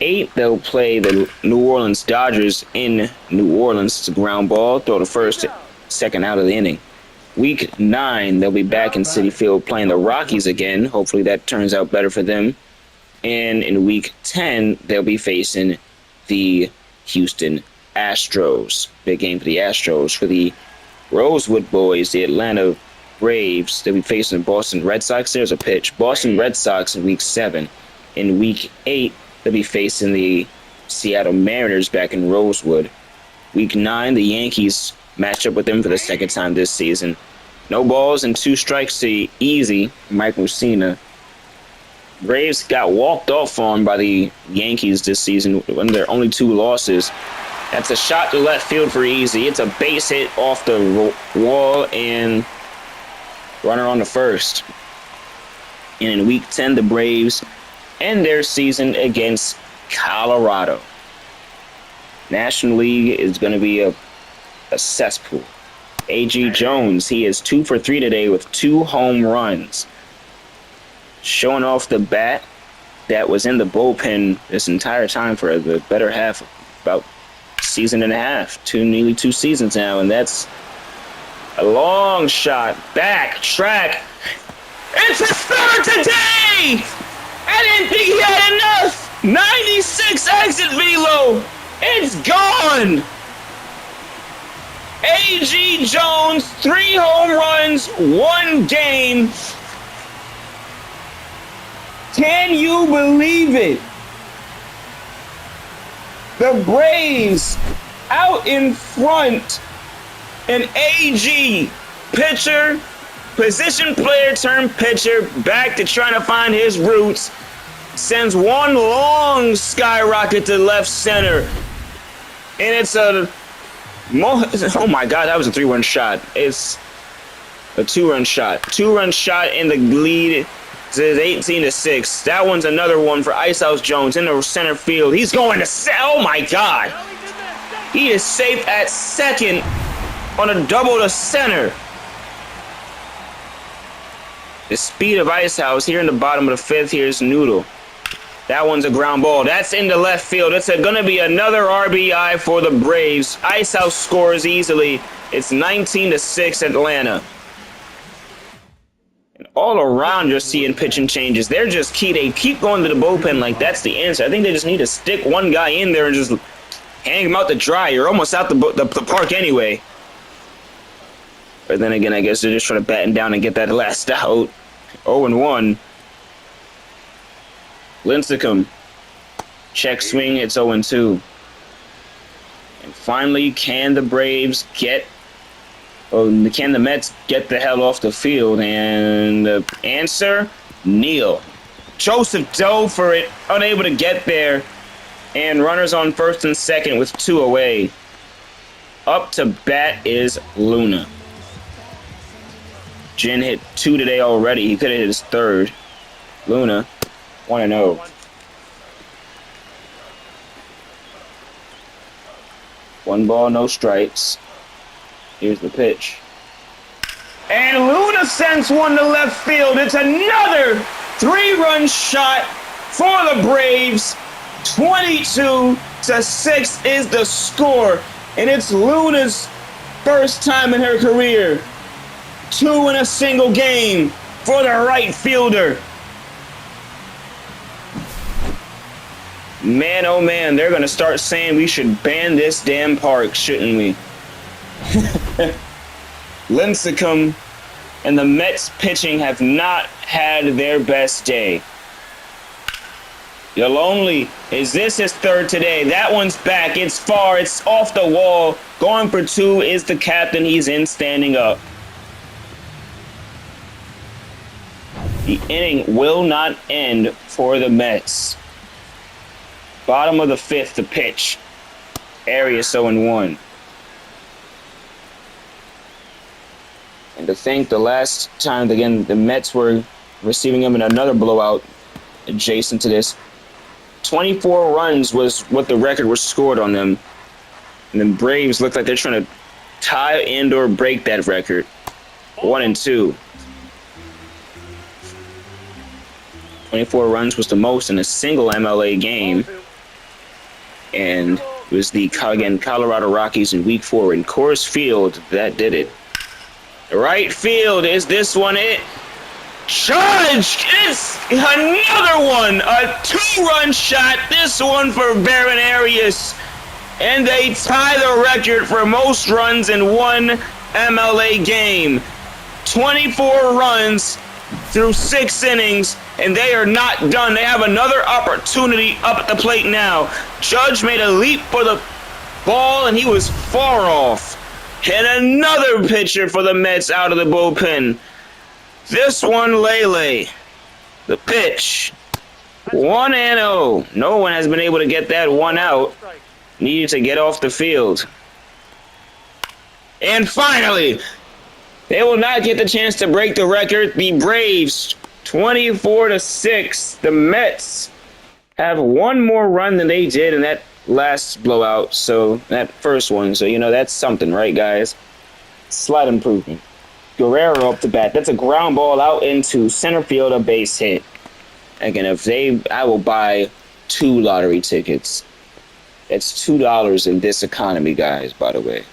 8, they'll play the New Orleans Dodgers in New Orleans. It's a ground ball. Throw the first, second out of the inning. Week 9, they'll be back in Citi Field playing the Rockies again. Hopefully that turns out better for them. And in week 10, they'll be facing the Houston Astros. Big game for the Astros. For the Rosewood Boys, the Atlanta Braves, they'll be facing the Boston Red Sox. There's a pitch. Boston Red Sox in week 7. In week 8, they'll be facing the Seattle Mariners back in Rosewood. Week 9, the Yankees match up with them for the second time this season. No balls and 2 strikes to easy, Mike Mussina. Braves got walked off on by the Yankees this season, one of their only 2 losses. That's a shot to left field for easy. It's a base hit off the wall and runner on the first. And in week 10, the Braves end their season against Colorado. National League is going to be a cesspool. A.G. Jones, he is 2 for 3 today with 2 home runs. Showing off the bat that was in the bullpen this entire time for the better half, about season and a half, nearly 2 seasons now, and that's a long shot, back, track. It's his third today! I didn't think he had enough! 96 exit velo! It's gone! A.G. Jones, 3 home runs, 1 game. Can you believe it? The Braves out in front. An AG pitcher, position player turned pitcher, back to trying to find his roots. Sends one long skyrocket to left center. And it's oh my God, that was a 3-run shot. It's a 2-run shot. 2-run shot in the lead. It's 18-6. That one's another one for Icehouse Jones in the center field. He's going to oh my God. He is safe at second on a double to center. The speed of Icehouse here in the bottom of the 5th. Here's Noodle. That one's a ground ball. That's into left field. It's going to be another RBI for the Braves. Icehouse scores easily. It's 19-6 Atlanta. And all around you're seeing pitching changes. They're just they keep going to the bullpen like that's the answer. I think they just need to stick one guy in there and just hang him out to dry. You're almost out the park anyway. But then again, I guess they're just trying to batten down and get that last out. 0-1. Lincecum. Check swing, it's 0-2. And finally, can the Mets get the hell off the field? And the answer, Neal. Joseph dove for it, unable to get there. And runners on first and second with 2 away. Up to bat is Luna. Jin hit 2 today already. He could have hit his 3rd. Luna, 1-0. One ball, no strikes. Here's the pitch. And Luna sends one to left field. It's another 3-run shot for the Braves. 22-6 is the score. And it's Luna's first time in her career. 2 in a single game for the right fielder. Man, oh man, they're going to start saying we should ban this damn park, shouldn't we? Lincecum and the Mets pitching have not had their best day. Yolonely, is this his 3rd today? That one's back. It's far. It's off the wall. Going for 2 is the captain. He's in standing up. The inning will not end for the Mets. Bottom of the fifth, the pitch. Arias 0-1. And to think the last time, again, the Mets were receiving him in another blowout adjacent to this. 24 runs was what the record was scored on them. And the Braves look like they're trying to tie and or break that record. 1-2. 24 runs was the most in a single MLA game. And it was the, again, Colorado Rockies in Week 4 in Coors Field that did it. Right field, is this one it? Judge! It's another one! A 2-run shot, this one for Baron Arias. And they tie the record for most runs in one MLA game. 24 runs through 6 innings, and they are not done. They have another opportunity up at the plate now. Judge made a leap for the ball, and he was far off. And another pitcher for the Mets out of the bullpen. This one, Lele. The pitch. 1-0. No one has been able to get that one out. Needed to get off the field. And finally, they will not get the chance to break the record. The Braves, 24-6. The Mets have one more run than they did in that last blowout. So that first one. So, you know, that's something, right, guys? Slight improvement. Guerrero up the bat. That's a ground ball out into center field, a base hit. Again, I will buy 2 lottery tickets. That's $2 in this economy, guys, by the way.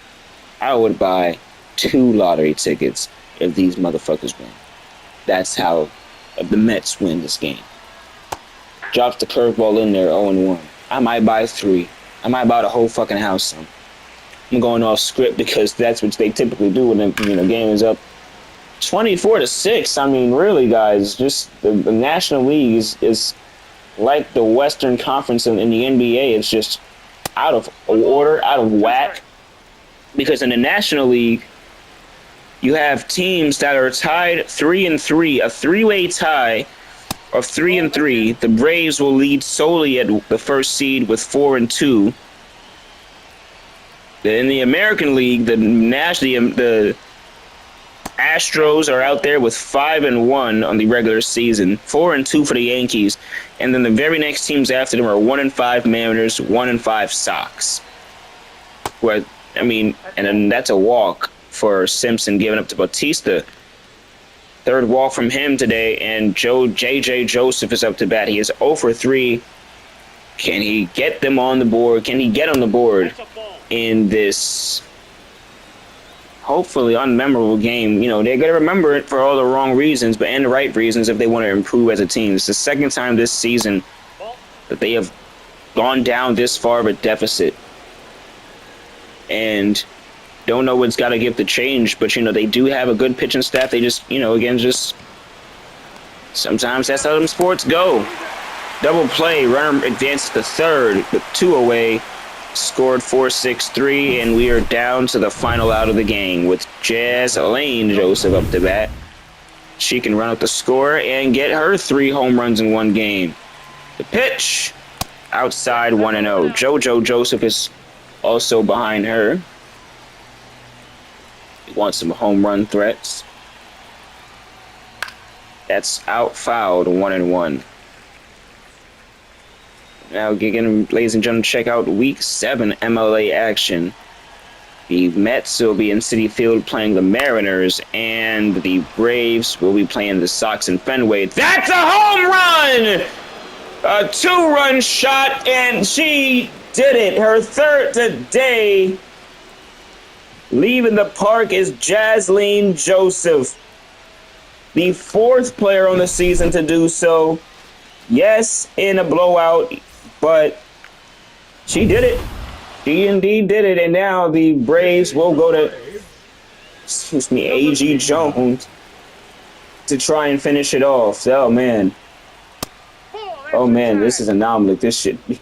I would buy 2 lottery tickets if these motherfuckers win. That's how the Mets win this game. Drops the curveball in there, 0-1. I might buy 3. I might buy the whole fucking house some. I'm going off script because that's what they typically do when the game is up 24-6. I mean, really, guys, just the National League is like the Western Conference in the NBA. It's just out of order, out of whack. Because in the National League, you have teams that are tied 3-3, a 3-way tie of 3-3. The Braves will lead solely at the first seed with 4-2. In the American League, the Astros are out there with 5-1 on the regular season, 4-2 for the Yankees, and then the very next teams after them are 1-5 Mariners, 1-5 Sox. Where, I mean, and then that's a walk for Simpson giving up to Bautista. Third walk from him today, and J.J. Joseph is up to bat. He is 0 for 3. Can he get them on the board? Can he get on the board in this hopefully unmemorable game? You know, they're going to remember it for all the wrong reasons, but and the right reasons if they want to improve as a team. It's the second time this season that they have gone down this far of a deficit. And don't know what's got to give the change, but, you know, they do have a good pitching staff. They just, you know, again, just sometimes that's how them sports go. Double play, runner advances to third with 2 away. Scored 4-6-3, and we are down to the final out of the game with Lane Joseph up to bat. She can run up the score and get her 3 home runs in one game. The pitch, outside 1-0. JoJo Joseph is also behind her. He wants some home run threats. That's outfouled, 1-1. Now, again, ladies and gentlemen, check out Week 7 MLA action. The Mets will be in Citi Field playing the Mariners, and the Braves will be playing the Sox in Fenway. That's a home run! A 2-run shot, and she did it. Her third today. Leaving the park is Lane Joseph, the 4th player on the season to do so. Yes, in a blowout, but she did it. She indeed did it, and now the Braves will go to, A.G. Jones to try and finish it off. Oh, man. Oh, man, this is anomaly. This should be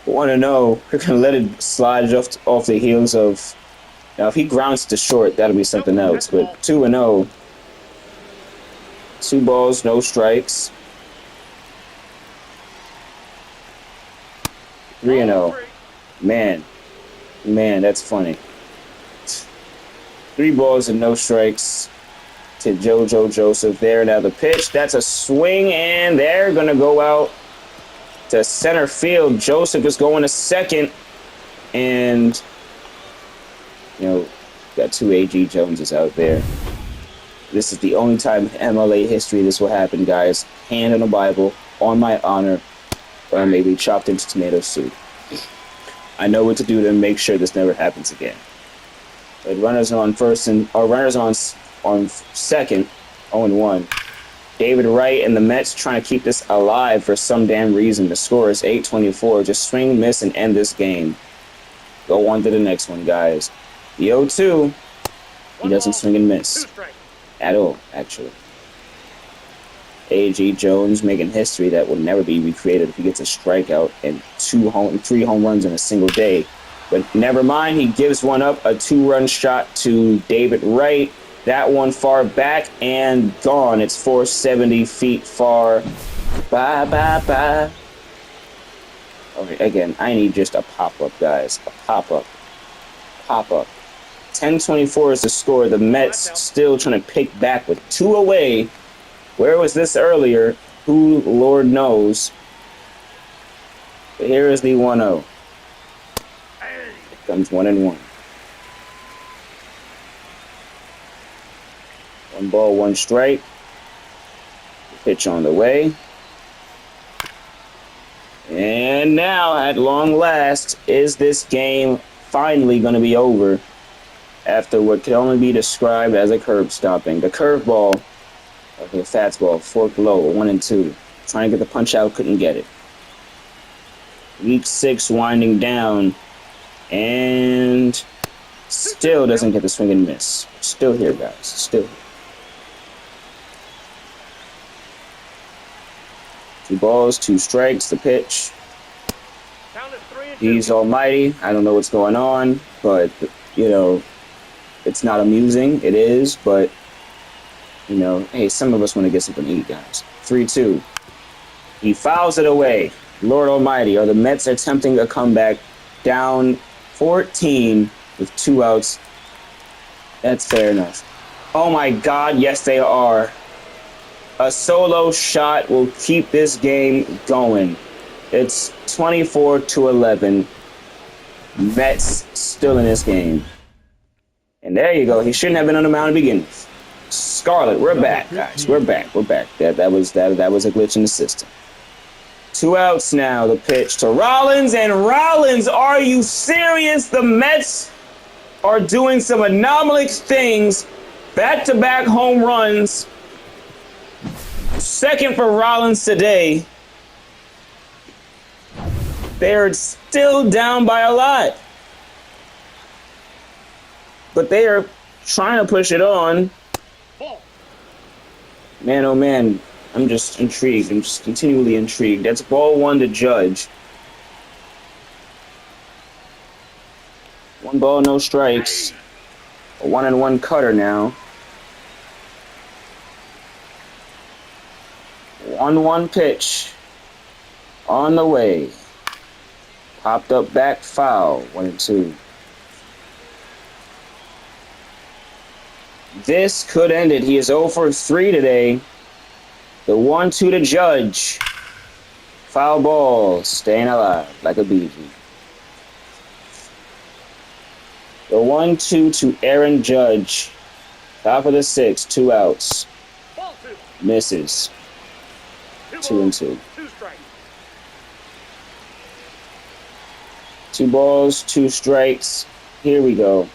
1-0. We're going to let it slide off the heels of... Now, if he grounds to short, that'll be something else, but 2-0. 2 balls, no strikes. 3-0. Man, that's funny. 3 balls and no strikes to JoJo Joseph. There, now the pitch. That's a swing, and they're going to go out to center field. Joseph is going to second, and, got 2 A.G. Joneses out there. This is the only time in MLA history this will happen, guys. Hand on the Bible, on my honor, or maybe chopped into tomato soup. I know what to do to make sure this never happens again. But runners on second, 0-1. David Wright and the Mets trying to keep this alive for some damn reason. The score is 8-24. Just swing, miss, and end this game. Go on to the next one, guys. The 0-2, he doesn't swing and miss at all, actually. A.G. Jones making history that will never be recreated if he gets a strikeout and 3 home runs in a single day. But never mind, he gives one up, a 2-run shot to David Wright. That one far back and gone. It's 470 feet far. Bye, bye, bye. Okay, again, I need just a pop-up, guys. A pop-up. Pop-up. 10-24 is the score. The Mets still trying to pick back with 2 away. Where was this earlier? Who, Lord knows. But here is the 1-0. Here comes 1-1. 1 ball, 1 strike. Pitch on the way. And now, at long last, is this game finally going to be over after what could only be described as a curb stopping? The curveball, the fastball, forked low, 1-2. Trying to get the punch out, couldn't get it. Week 6 winding down, and still doesn't get the swing and miss. Still here, guys. Still here. 2 balls, 2 strikes, the pitch. He's almighty. I don't know what's going on, but, it's not amusing. It is, but, hey, some of us want to get something to eat, guys. 3-2. He fouls it away. Lord almighty, are the Mets attempting a comeback down 14 with 2 outs? That's fair enough. Oh, my God, yes, they are. A solo shot will keep this game going. It's 24-11. Mets still in this game. And there you go. He shouldn't have been on the mound to begin with. Scarlet, we're back, guys. We're back. That was a glitch in the system. 2 outs now. The pitch to Rollins, and Rollins, are you serious? The Mets are doing some anomalous things. Back-to-back home runs. Second for Rollins today. They're still down by a lot. But they are trying to push it on. Man, oh man, I'm just intrigued. I'm just continually intrigued. That's ball 1 to Judge. 1 ball, no strikes. A 1-1 cutter now. 1-1 pitch. On the way. Popped up back foul. 1-2. This could end it. He is 0 for 3 today. The 1-2 to Judge. Foul ball. Staying alive like a BG. The 1-2 to Aaron Judge. Top of the 6. 2 outs. Misses. 2-2. 2 balls, 2 strikes. Here we go.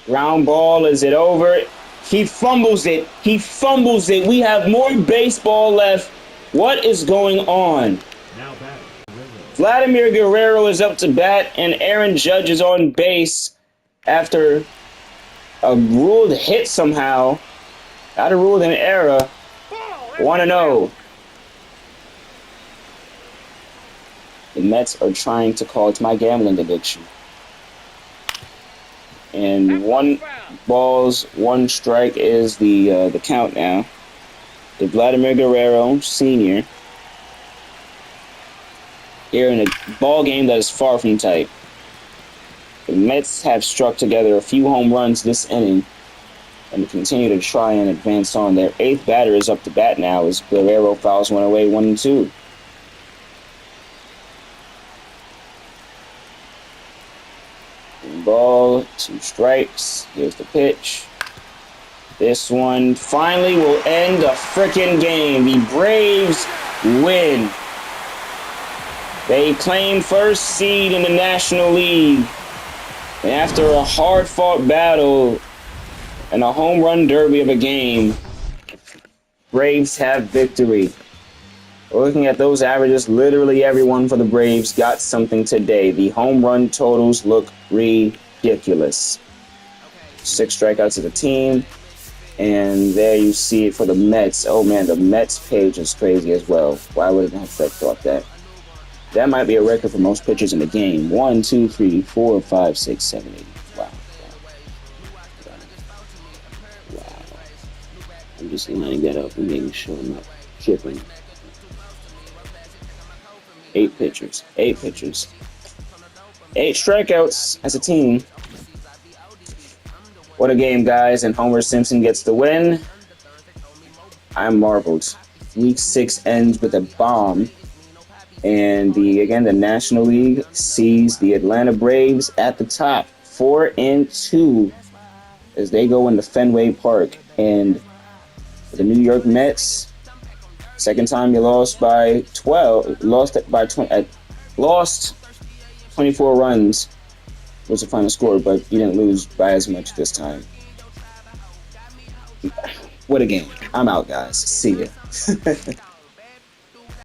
Ground ball. Is it over? He fumbles it. We have more baseball left. What is going on? Now batting. Vladimir Guerrero is up to bat, and Aaron Judge is on base after a ruled hit somehow. Not a ruled an error. 1-0. The Mets are trying to call it my gambling addiction. And balls, 1 strike is the count now. To Vladimir Guerrero, senior. Here in a ball game that is far from tight. The Mets have struck together a few home runs this inning and continue to try and advance on. Their 8th batter is up to bat now as Guerrero fouls one away, 1-2. Ball, 2 strikes. Here's the pitch. This one finally will end the frickin' game. The Braves win. They claim first seed in the National League. And after a hard-fought battle and a home run derby of a game, Braves have victory. Looking at those averages, literally everyone for the Braves got something today. The home run totals look ridiculous. 6 strikeouts of the team. And there you see it for the Mets. Oh man, the Mets page is crazy as well. Why would I have thought that? That might be a record for most pitchers in the game. 1, 2, 3, 4, 5, 6, 7, 8. Wow. I'm just lining that up and making sure I'm not tripping. 8 pitchers. 8 strikeouts as a team. What a game, guys. And Homer Simpson gets the win. I'm marveled. Week 6 ends with a bomb. And the National League sees the Atlanta Braves at the top, 4-2, as they go into Fenway Park. And the New York Mets, second time you lost by 24 runs was the final score, but you didn't lose by as much this time. What a game. I'm out, guys. See ya.